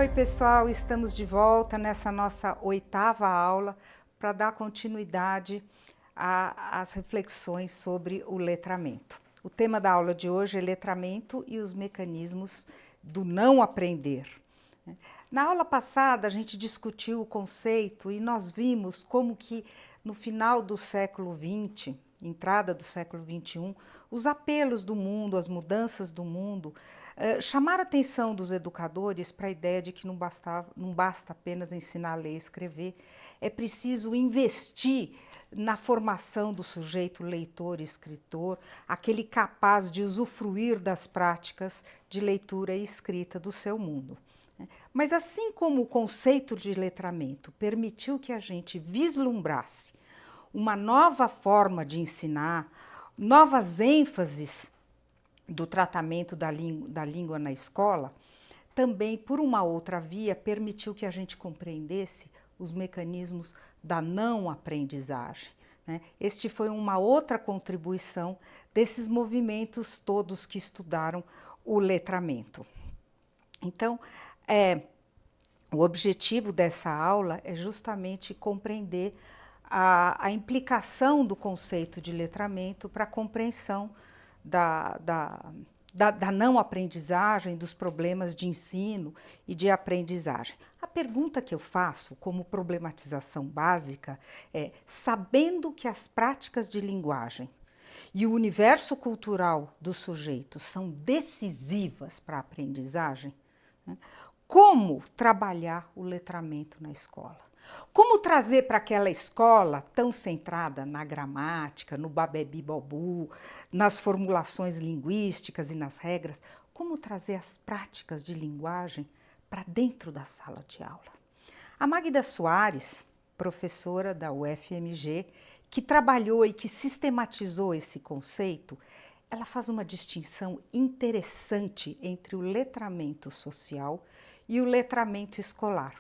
Oi, pessoal, estamos de volta nessa nossa 8ª aula para dar continuidade às reflexões sobre o letramento. O tema da aula de hoje é letramento e os mecanismos do não aprender. Na aula passada, a gente discutiu o conceito e nós vimos como que no final do século XX, entrada do século XXI, os apelos do mundo, as mudanças do mundo, chamaram a atenção dos educadores para a ideia de que não basta apenas ensinar a ler e escrever, é preciso investir na formação do sujeito leitor e escritor, aquele capaz de usufruir das práticas de leitura e escrita do seu mundo. Mas assim como o conceito de letramento permitiu que a gente vislumbrasse uma nova forma de ensinar, novas ênfases do tratamento da língua na escola, também, por uma outra via, permitiu que a gente compreendesse os mecanismos da não aprendizagem. Este foi uma outra contribuição desses movimentos todos que estudaram o letramento. Então, o objetivo dessa aula é justamente compreender a implicação do conceito de letramento para a compreensão da não aprendizagem, dos problemas de ensino e de aprendizagem. A pergunta que eu faço como problematização básica é: sabendo que as práticas de linguagem e o universo cultural do sujeito são decisivas para a aprendizagem, como trabalhar o letramento na escola? Como trazer para aquela escola tão centrada na gramática, no babebi-bobu, nas formulações linguísticas e nas regras, como trazer as práticas de linguagem para dentro da sala de aula? A Magda Soares, professora da UFMG, que trabalhou e que sistematizou esse conceito, ela faz uma distinção interessante entre o letramento social e o letramento escolar.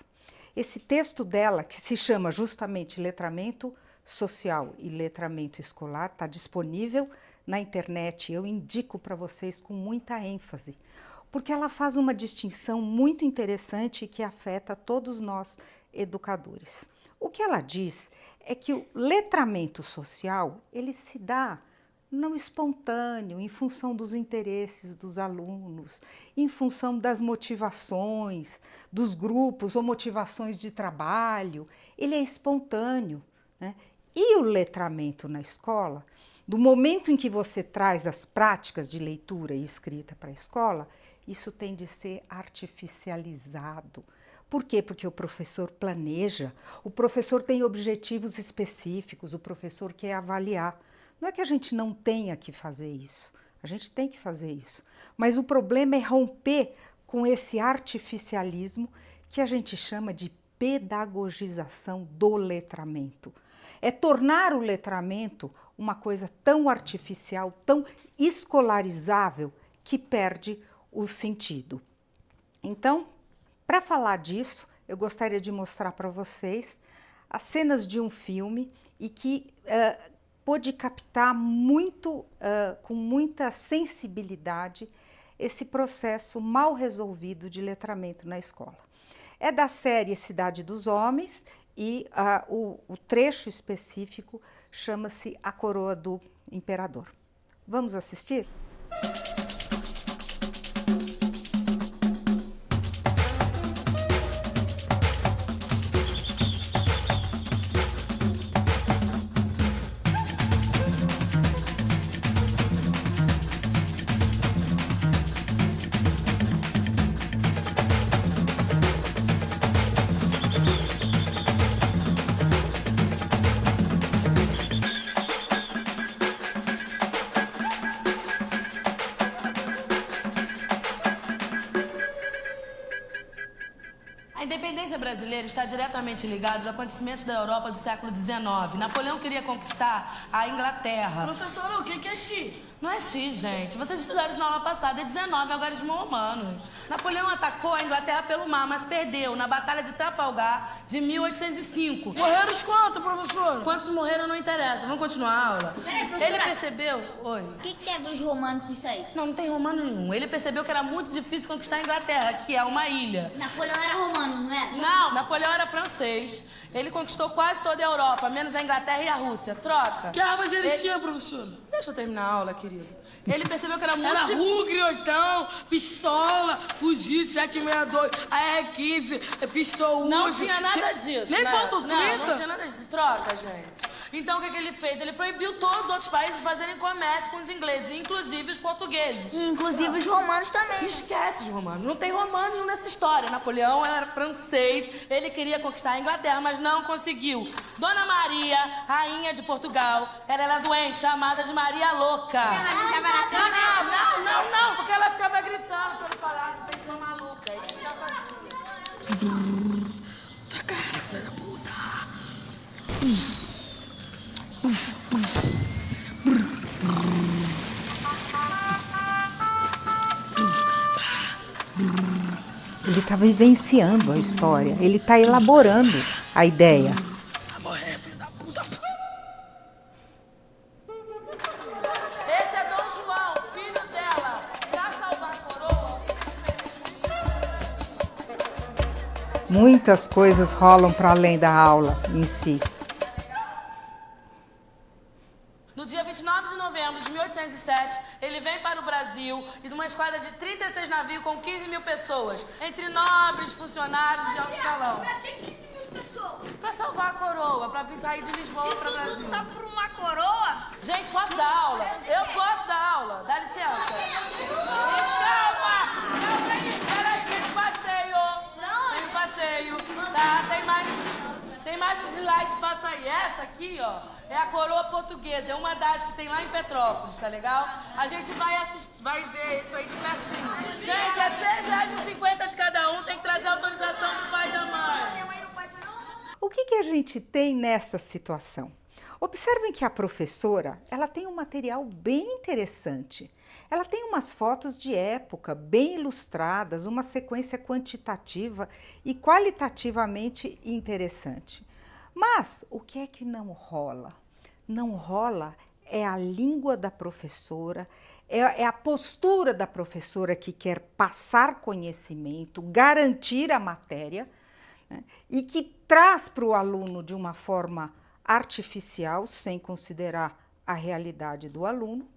Esse texto dela, que se chama justamente Letramento Social e Letramento Escolar, está disponível na internet. Eu indico para vocês com muita ênfase, porque ela faz uma distinção muito interessante que afeta todos nós educadores. O que ela diz é que o letramento social, ele se dá não espontâneo, em função dos interesses dos alunos, em função das motivações dos grupos ou motivações de trabalho, ele é espontâneo, né? E o letramento na escola, do momento em que você traz as práticas de leitura e escrita para a escola, isso tem de ser artificializado. Por quê? Porque o professor planeja, o professor tem objetivos específicos, o professor quer avaliar. Não é que a gente não tenha que fazer isso, a gente tem que fazer isso. Mas o problema é romper com esse artificialismo que a gente chama de pedagogização do letramento. É tornar o letramento uma coisa tão artificial, tão escolarizável, que perde o sentido. Então, para falar disso, eu gostaria de mostrar para vocês as cenas de um filme e que pôde captar com muita sensibilidade esse processo mal resolvido de letramento na escola. É da série Cidade dos Homens e o trecho específico chama-se A Coroa do Imperador. Vamos assistir? A independência brasileira está diretamente ligada aos acontecimentos da Europa do século XIX. Napoleão queria conquistar a Inglaterra. Professora, o que é xi? Não é X, gente. Vocês estudaram isso na aula passada, é 19 algarismos romanos. Napoleão atacou a Inglaterra pelo mar, mas perdeu na Batalha de Trafalgar de 1805. Morreram os quantos, professora? Quantos morreram não interessa. Vamos continuar a aula? Peraí, professora. Ele percebeu... Oi. O que tem a ver os romanos com isso aí? Não tem romano nenhum. Ele percebeu que era muito difícil conquistar a Inglaterra, que é uma ilha. Napoleão era romano, não era? Não, Napoleão era francês. Ele conquistou quase toda a Europa, menos a Inglaterra e a Rússia. Troca. Que armas eles tinham, professora? Deixa eu terminar a aula, querido. Ele percebeu que era muito Era difícil. Rugre, oitão, pistola, fugite, 762, AR-15, pistol 1. Não tinha nada disso, Nem né? ponto 30. Não tinha nada disso. Troca, gente. Então, o que ele fez? Ele proibiu todos os outros países de fazerem comércio com os ingleses, inclusive os portugueses. E inclusive os romanos também. Esquece os romanos. Não tem romano nenhum nessa história. Napoleão era francês, ele queria conquistar a Inglaterra, mas não conseguiu. Dona Maria, rainha de Portugal, ela era doente, chamada de Maria Louca. Não, porque ela ficava gritando pelo palácio, feito uma maluca. E ele ficava fazendo. Tá cara, filha da puta. Ele está vivenciando a história, ele está elaborando a ideia. Morrer, filha da puta. Esse é Dom João, filho dela. Pra salvar a coroa. Muitas coisas rolam para além da aula em si. No dia 29 de novembro de 1807, ele vem para o Brasil e de uma esquadra de 36 navios com 15 mil pessoas, entre nobres funcionários de alto escalão. Pra que 15 mil pessoas? Pra salvar a coroa, pra vir sair de Lisboa para o Brasil. Isso tudo só por uma coroa? Gente, posso dar aula? Eu posso dar aula. Dá licença. Calma aí. Peraí, tem um passeio. Tem um passeio. Tá, tem mais um slide, passa aí. Essa aqui, ó, é a coroa portuguesa. É uma das que tem lá em Petrópolis, tá legal? A gente vai assistir, vai ver isso aí de pertinho. Gente, é R$6,50 de cada um. Tem que trazer a autorização do pai e da mãe. O que a gente tem nessa situação? Observem que a professora, ela tem um material bem interessante. Ela tem umas fotos de época bem ilustradas, uma sequência quantitativa e qualitativamente interessante. Mas o que é que não rola? Não rola é a língua da professora, é a postura da professora que quer passar conhecimento, garantir a matéria, né, e que traz para o aluno de uma forma artificial, sem considerar a realidade do aluno,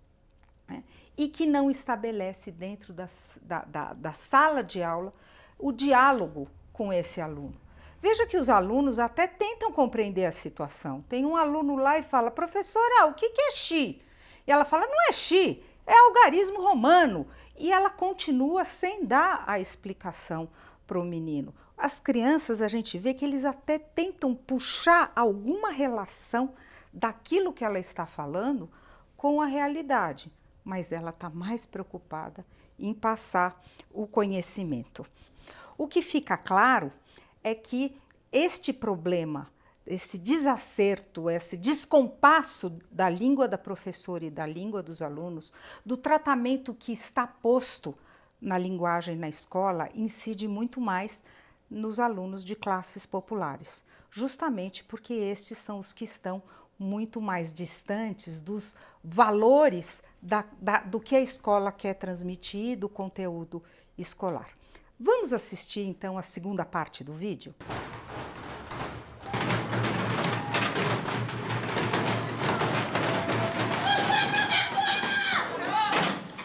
né, e que não estabelece dentro da sala de aula o diálogo com esse aluno. Veja que os alunos até tentam compreender a situação. Tem um aluno lá e fala, professora, o que é xi? E ela fala, não é xi, é algarismo romano. E ela continua sem dar a explicação para o menino. As crianças, a gente vê que eles até tentam puxar alguma relação daquilo que ela está falando com a realidade, mas ela está mais preocupada em passar o conhecimento. O que fica claro é que este problema, esse desacerto, esse descompasso da língua da professora e da língua dos alunos, do tratamento que está posto na linguagem na escola, incide muito mais nos alunos de classes populares, justamente porque estes são os que estão muito mais distantes dos valores do que a escola quer transmitir, do conteúdo escolar. Vamos assistir então a segunda parte do vídeo?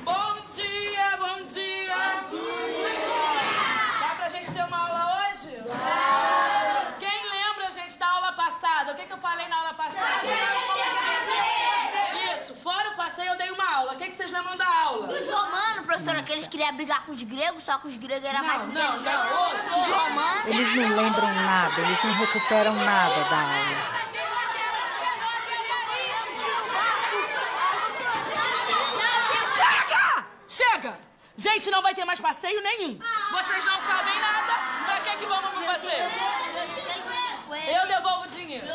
Bom dia, bom dia! Dá pra gente ter uma aula hoje? Quem lembra, gente, da aula passada? O que eu falei na aula passada? Isso, fora o passeio eu dei uma aula. O que vocês lembram da aula? Dos romanos, professora, que eles queriam brigar com os gregos, só que os gregos eram mais Não, inteligentes. não. Os romanos... Eles não lembram nada, eles não recuperam nada da aula. Chega! Gente, não vai ter mais passeio nenhum. Vocês não sabem nada. Pra que vamos pro passeio? Eu devolvo o dinheiro.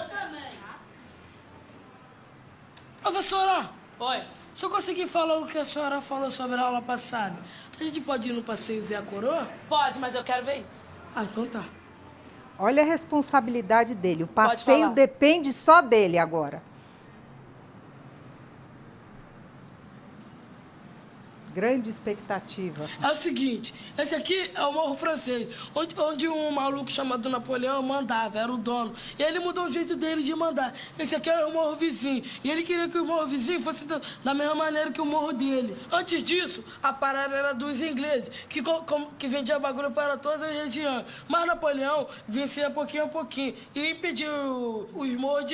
Professora, Oi. Se eu conseguir falar o que a senhora falou sobre a aula passada, a gente pode ir no passeio ver a coroa? Pode, mas eu quero ver isso. Ah, então tá. Olha a responsabilidade dele. O Pode passeio falar. depende só dele agora. Grande expectativa. É o seguinte, esse aqui é o Morro Francês, onde um maluco chamado Napoleão mandava, era o dono. E aí ele mudou o jeito dele de mandar. Esse aqui é o Morro Vizinho. E ele queria que o Morro Vizinho fosse da mesma maneira que o Morro dele. Antes disso, a parada era dos ingleses, que vendia bagulho para todas as regiões. Mas Napoleão vencia pouquinho a pouquinho e impediu os morros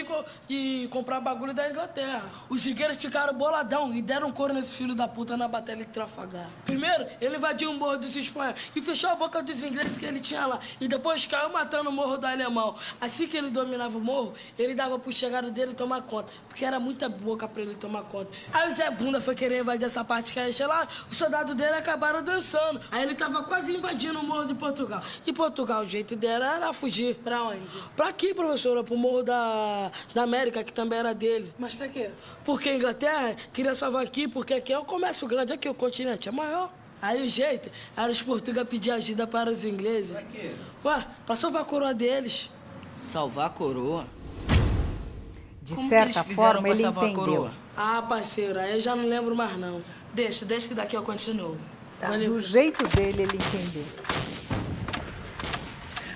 de comprar bagulho da Inglaterra. Os ingleses ficaram boladão e deram couro nesse filho da puta na batalha de Trafalgar. Primeiro, ele invadiu o morro dos espanhóis e fechou a boca dos ingleses que ele tinha lá. E depois caiu matando o morro do alemão. Assim que ele dominava o morro, ele dava pro chegado dele tomar conta. Porque era muita boca pra ele tomar conta. Aí o Zé Bunda foi querer invadir essa parte que era lá, os soldados dele acabaram dançando. Aí ele tava quase invadindo o morro de Portugal. E Portugal, o jeito dela era fugir. Pra onde? Pra aqui, professora, pro morro da América, que também era dele. Mas pra quê? Porque a Inglaterra queria salvar aqui, porque aqui é o comércio grande, aqui o continente é maior. Aí o jeito era os portugueses pedir ajuda para os ingleses. Pra quê? Ué, pra salvar a coroa deles. Salvar a coroa? De Como que certa eles fizeram forma, pra ele salvar a entendeu. coroa? Ah, parceiro, aí eu já não lembro mais não. Deixa que daqui eu continuo. Valeu. Do jeito dele, ele entendeu.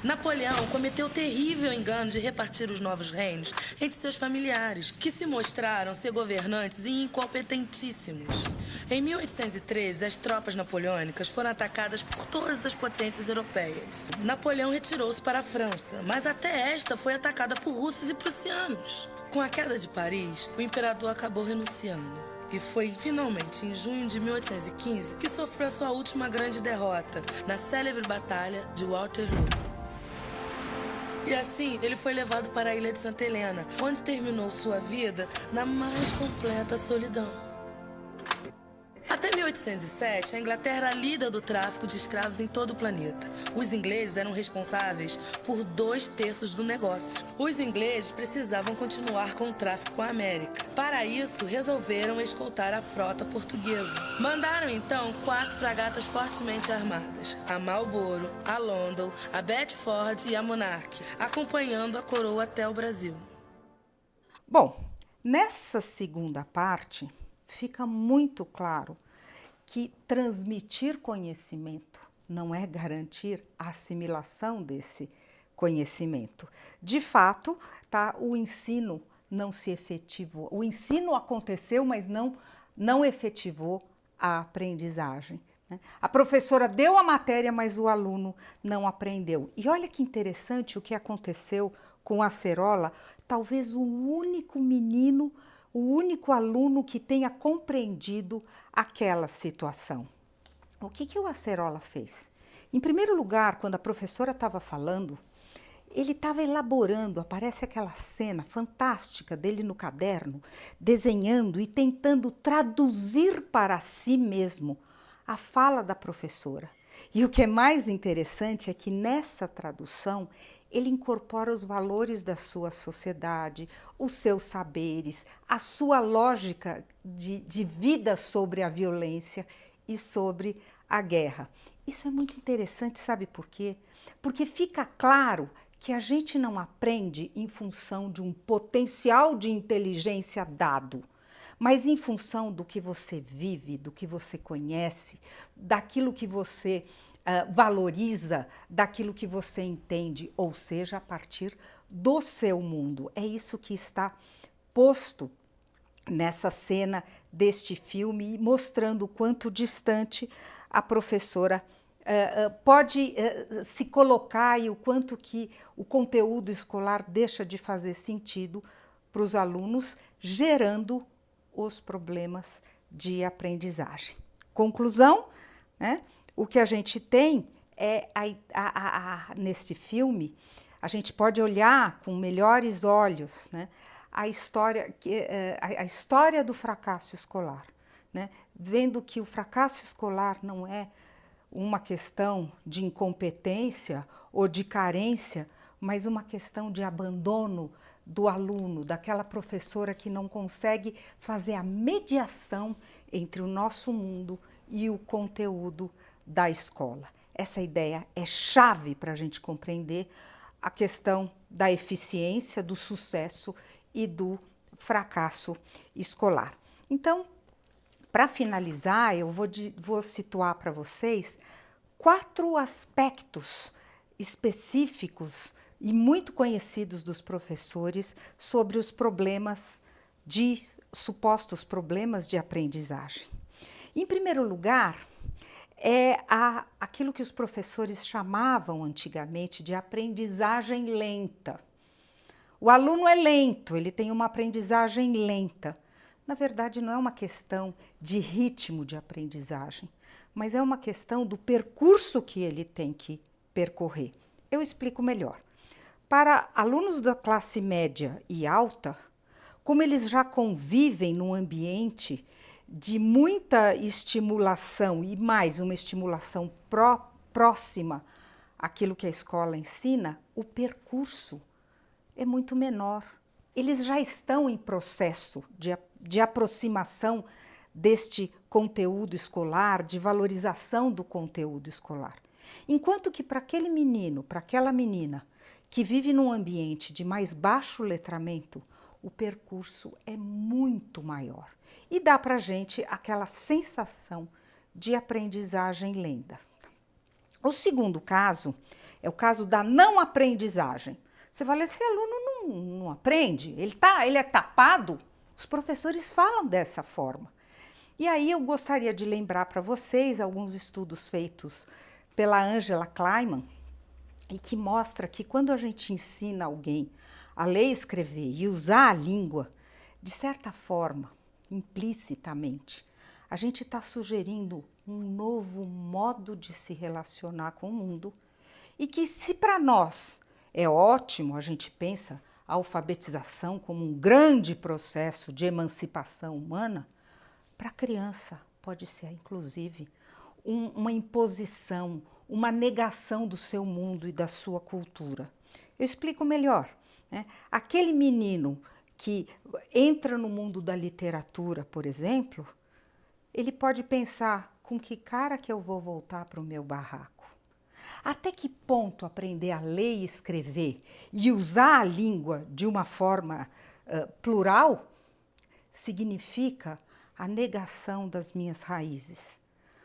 Napoleão cometeu o terrível engano de repartir os novos reinos entre seus familiares, que se mostraram ser governantes e incompetentíssimos. Em 1813, as tropas napoleônicas foram atacadas por todas as potências europeias. Napoleão retirou-se para a França, mas até esta foi atacada por russos e prussianos. Com a queda de Paris, o imperador acabou renunciando. E foi finalmente em junho de 1815 que sofreu sua última grande derrota, na célebre Batalha de Waterloo. E assim, ele foi levado para a ilha de Santa Helena, onde terminou sua vida na mais completa solidão. Até 1807, a Inglaterra era líder do tráfico de escravos em todo o planeta. Os ingleses eram responsáveis por 2/3 do negócio. Os ingleses precisavam continuar com o tráfico com a América. Para isso, resolveram escoltar a frota portuguesa. Mandaram então 4 fragatas fortemente armadas: a Marlborough, a London, a Bedford e a Monarch, acompanhando a coroa até o Brasil. Bom, nessa segunda parte, fica muito claro que transmitir conhecimento não é garantir a assimilação desse conhecimento. De fato, o ensino não se efetivou. O ensino aconteceu, mas não efetivou a aprendizagem, né? A professora deu a matéria, mas o aluno não aprendeu. E olha que interessante o que aconteceu com a Acerola, talvez o único menino, o único aluno que tenha compreendido aquela situação. O que o Acerola fez? Em primeiro lugar, quando a professora estava falando, ele estava elaborando, aparece aquela cena fantástica dele no caderno, desenhando e tentando traduzir para si mesmo a fala da professora. E o que é mais interessante é que nessa tradução ele incorpora os valores da sua sociedade, os seus saberes, a sua lógica de vida sobre a violência e sobre a guerra. Isso é muito interessante, sabe por quê? Porque fica claro que a gente não aprende em função de um potencial de inteligência dado, mas em função do que você vive, do que você conhece, daquilo que você valoriza, daquilo que você entende, ou seja, a partir do seu mundo. É isso que está posto nessa cena deste filme, mostrando o quanto distante a professora pode se colocar e o quanto que o conteúdo escolar deixa de fazer sentido para os alunos, gerando os problemas de aprendizagem. Conclusão, né? O que a gente tem é, neste filme, a gente pode olhar com melhores olhos, né, a história do fracasso escolar, né, vendo que o fracasso escolar não é uma questão de incompetência ou de carência, mas uma questão de abandono do aluno, daquela professora que não consegue fazer a mediação entre o nosso mundo e o conteúdo da escola. Essa ideia é chave para a gente compreender a questão da eficiência, do sucesso e do fracasso escolar. Então, para finalizar, eu vou situar para vocês 4 aspectos específicos e muito conhecidos dos professores sobre os supostos problemas de aprendizagem. Em primeiro lugar, é aquilo que os professores chamavam antigamente de aprendizagem lenta. O aluno é lento, ele tem uma aprendizagem lenta. Na verdade, não é uma questão de ritmo de aprendizagem, mas é uma questão do percurso que ele tem que percorrer. Eu explico melhor. Para alunos da classe média e alta, como eles já convivem num ambiente de muita estimulação e mais uma estimulação próxima àquilo que a escola ensina, o percurso é muito menor. Eles já estão em processo de aproximação deste conteúdo escolar, de valorização do conteúdo escolar. Enquanto que para aquele menino, para aquela menina que vive num ambiente de mais baixo letramento, o percurso é muito maior. E dá para a gente aquela sensação de aprendizagem lenta. O segundo caso é o caso da não aprendizagem. Você fala, esse aluno não aprende, ele é tapado. Os professores falam dessa forma. E aí eu gostaria de lembrar para vocês alguns estudos feitos pela Angela Kleiman e que mostra que quando a gente ensina alguém a ler e escrever e usar a língua, de certa forma, implicitamente, a gente está sugerindo um novo modo de se relacionar com o mundo e que se para nós é ótimo, a gente pensa a alfabetização como um grande processo de emancipação humana, para a criança pode ser, inclusive, uma imposição, uma negação do seu mundo e da sua cultura. Eu explico melhor. Aquele menino que entra no mundo da literatura, por exemplo, ele pode pensar, com que cara que eu vou voltar para o meu barraco? Até que ponto aprender a ler e escrever e usar a língua de uma forma plural significa a negação das minhas raízes?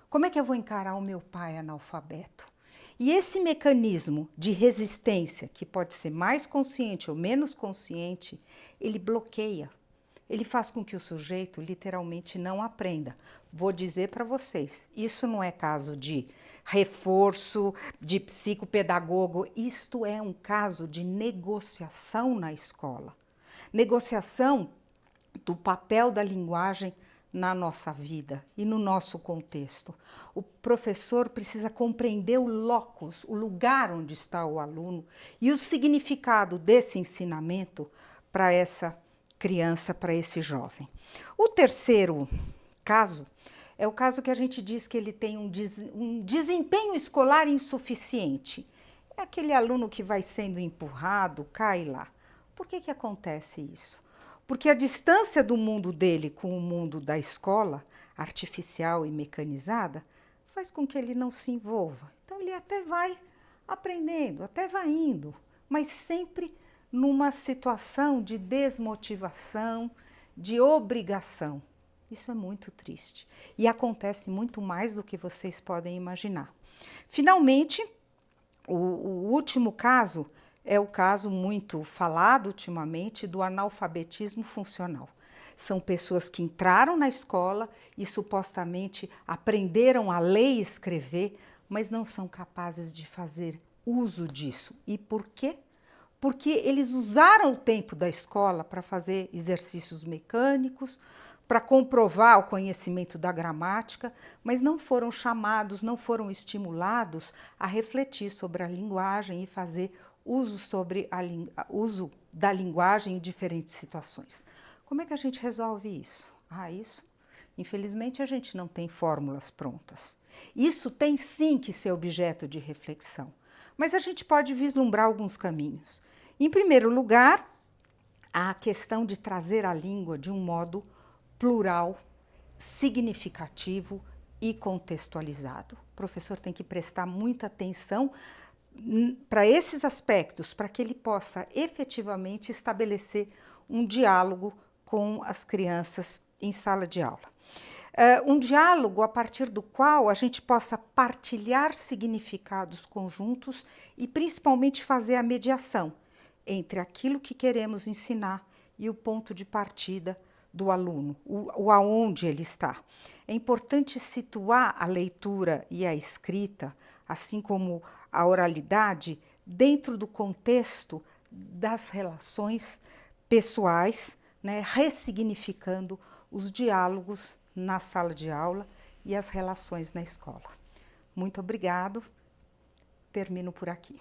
Como é que eu vou encarar o meu pai analfabeto? E esse mecanismo de resistência, que pode ser mais consciente ou menos consciente, ele bloqueia. Ele faz com que o sujeito literalmente não aprenda. Vou dizer para vocês, isso não é caso de reforço, de psicopedagogo, isto é um caso de negociação na escola. Negociação do papel da linguagem na nossa vida e no nosso contexto. O professor precisa compreender o locus, o lugar onde está o aluno e o significado desse ensinamento para essa criança, para esse jovem. O terceiro caso é o caso que a gente diz que ele tem um desempenho escolar insuficiente. É aquele aluno que vai sendo empurrado, cai lá. Por que acontece isso? Porque a distância do mundo dele com o mundo da escola, artificial e mecanizada, faz com que ele não se envolva. Então ele até vai aprendendo, até vai indo, mas sempre numa situação de desmotivação, de obrigação. Isso é muito triste e acontece muito mais do que vocês podem imaginar. Finalmente, o último caso é o caso muito falado ultimamente do analfabetismo funcional. São pessoas que entraram na escola e supostamente aprenderam a ler e escrever, mas não são capazes de fazer uso disso. E por quê? Porque eles usaram o tempo da escola para fazer exercícios mecânicos, para comprovar o conhecimento da gramática, mas não foram chamados, não foram estimulados a refletir sobre a linguagem e fazer uso da linguagem em diferentes situações. Como é que a gente resolve isso? Isso, infelizmente, a gente não tem fórmulas prontas. Isso tem sim que ser objeto de reflexão, mas a gente pode vislumbrar alguns caminhos. Em primeiro lugar, a questão de trazer a língua de um modo plural, significativo e contextualizado. O professor tem que prestar muita atenção para esses aspectos, para que ele possa efetivamente estabelecer um diálogo com as crianças em sala de aula. Um diálogo a partir do qual a gente possa partilhar significados conjuntos e principalmente fazer a mediação entre aquilo que queremos ensinar e o ponto de partida do aluno, o aonde ele está. É importante situar a leitura e a escrita, assim como a oralidade, dentro do contexto das relações pessoais, né, ressignificando os diálogos na sala de aula e as relações na escola. Muito obrigado. Termino por aqui.